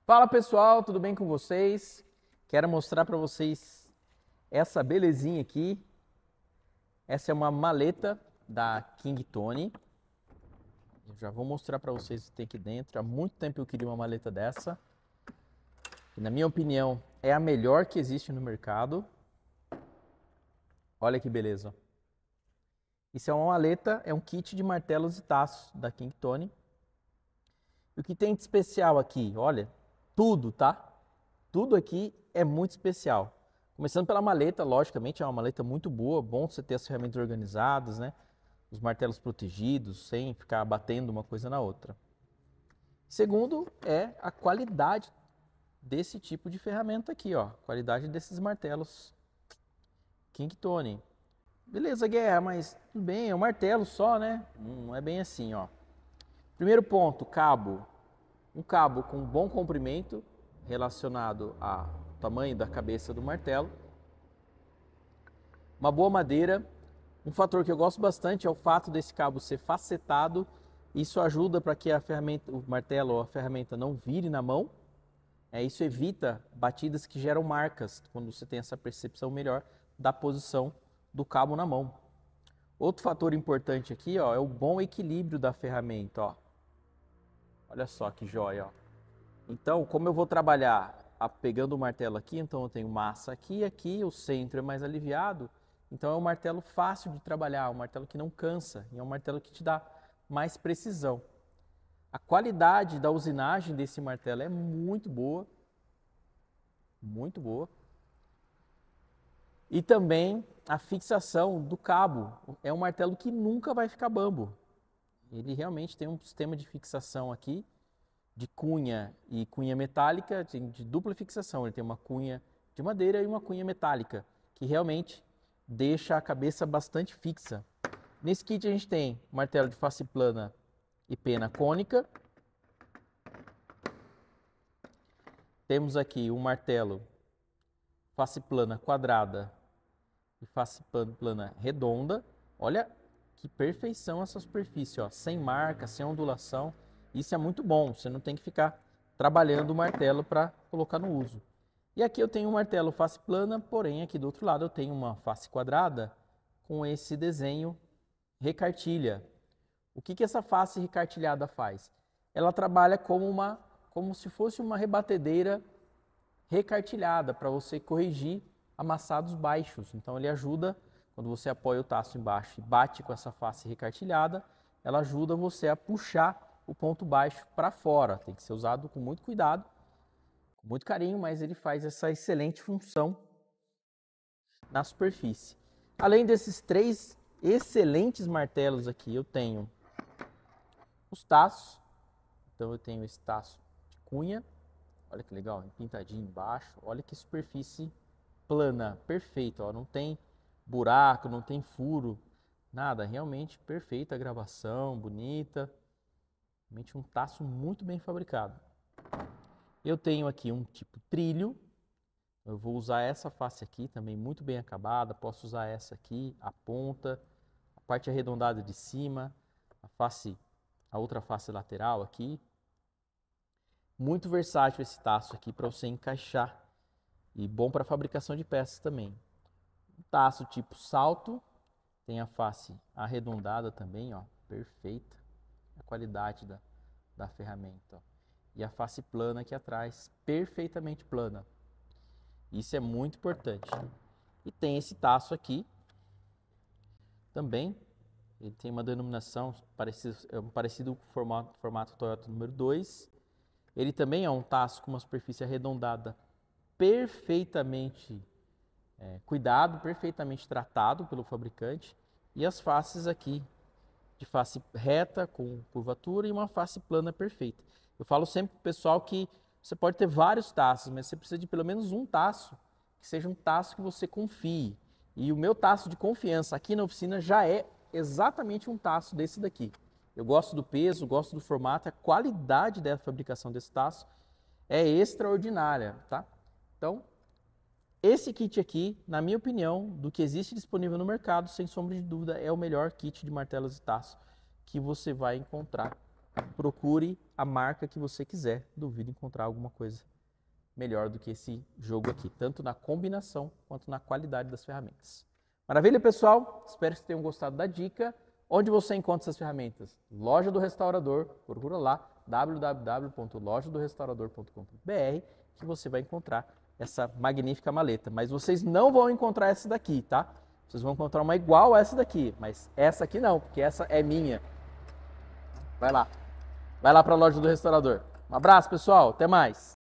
Fala pessoal, tudo bem com vocês? Quero mostrar para vocês essa belezinha aqui. Essa é uma maleta da King Tony. Eu já vou mostrar para vocês o que tem aqui dentro. Há muito tempo eu queria uma maleta dessa. E, na minha opinião, é a melhor que existe no mercado. Olha que beleza. Isso é uma maleta, é um kit de martelos e taços da King Tony. E o que tem de especial aqui? Olha, tudo, tá? Tudo aqui é muito especial. Começando pela maleta, logicamente é uma maleta muito boa, bom você ter as ferramentas organizadas, né? Os martelos protegidos, sem ficar batendo uma coisa na outra. Segundo é a qualidade desse tipo de ferramenta aqui, ó. Qualidade desses martelos King Tony. Beleza, Guerra, mas tudo bem, é um martelo só, né? Não é bem assim, ó. Primeiro ponto, cabo. Um cabo com bom comprimento, relacionado ao tamanho da cabeça do martelo. Uma boa madeira. Um fator que eu gosto bastante é o fato desse cabo ser facetado. Isso ajuda para que a ferramenta, o martelo ou a ferramenta não vire na mão. Isso evita batidas que geram marcas, quando você tem essa percepção melhor da posição do cabo na mão. Outro fator importante aqui, ó, é o bom equilíbrio da ferramenta. Ó. Olha só que joia. Ó. Então, como eu vou trabalhar pegando o martelo aqui, então eu tenho massa aqui e aqui, o centro é mais aliviado. Então é um martelo fácil de trabalhar, um martelo que não cansa, e é um martelo que te dá mais precisão. A qualidade da usinagem desse martelo é muito boa. Muito boa. E também a fixação do cabo. É um martelo que nunca vai ficar bambo. Ele realmente tem um sistema de fixação aqui, de cunha e cunha metálica, de dupla fixação. Ele tem uma cunha de madeira e uma cunha metálica, que realmente deixa a cabeça bastante fixa. Nesse kit a gente tem martelo de face plana e pena cônica. Temos aqui um martelo face plana quadrada e face plana redonda. Olha que perfeição essa superfície, ó, sem marca, sem ondulação. Isso é muito bom, você não tem que ficar trabalhando o martelo para colocar no uso. E aqui eu tenho um martelo face plana, porém aqui do outro lado eu tenho uma face quadrada com esse desenho recartilha. O que essa face recartilhada faz? Ela trabalha como se fosse uma rebatedeira recartilhada para você corrigir amassados baixos. Então ele ajuda, quando você apoia o taço embaixo e bate com essa face recartilhada, ela ajuda você a puxar o ponto baixo para fora. Tem que ser usado com muito cuidado, com muito carinho, mas ele faz essa excelente função na superfície. Além desses três excelentes martelos aqui, eu tenho os taços. Então eu tenho esse taço de cunha, olha que legal, pintadinho embaixo, olha que superfície plana, perfeito, ó, não tem buraco, não tem furo, nada, realmente perfeita a gravação, bonita, realmente um taço muito bem fabricado. Eu tenho aqui um tipo trilho, eu vou usar essa face aqui também muito bem acabada, posso usar essa aqui, a ponta, a parte arredondada de cima, a outra face lateral aqui. Muito versátil esse taço aqui para você encaixar e bom para fabricação de peças também. Um taço tipo salto, tem a face arredondada também, ó, perfeita, a qualidade da ferramenta. Ó. E a face plana aqui atrás, perfeitamente plana. Isso é muito importante. E tem esse taço aqui, também, ele tem uma denominação parecido com o formato Toyota número 2. Ele também é um taço com uma superfície arredondada, perfeitamente cuidado, perfeitamente tratado pelo fabricante. E as faces aqui, de face reta, com curvatura, e uma face plana perfeita. Eu falo sempre para o pessoal que você pode ter vários taços, mas você precisa de pelo menos um taço, que seja um taço que você confie. E o meu taço de confiança aqui na oficina já é exatamente um taço desse daqui. Eu gosto do peso, gosto do formato, a qualidade da fabricação desse taço é extraordinária, tá? Então, esse kit aqui, na minha opinião, do que existe disponível no mercado, sem sombra de dúvida, é o melhor kit de martelos e taços que você vai encontrar procure a marca que você quiser. Duvido encontrar alguma coisa melhor do que esse jogo aqui, tanto na combinação quanto na qualidade das ferramentas. Maravilha, pessoal? Espero que vocês tenham gostado da dica. Onde você encontra essas ferramentas? Loja do Restaurador, procura lá, www.lojadorestaurador.com.br, que você vai encontrar essa magnífica maleta. Mas vocês não vão encontrar essa daqui, tá? Vocês vão encontrar uma igual a essa daqui, mas essa aqui não, porque essa é minha. Vai lá para a Loja do Restaurador. Um abraço, pessoal. Até mais.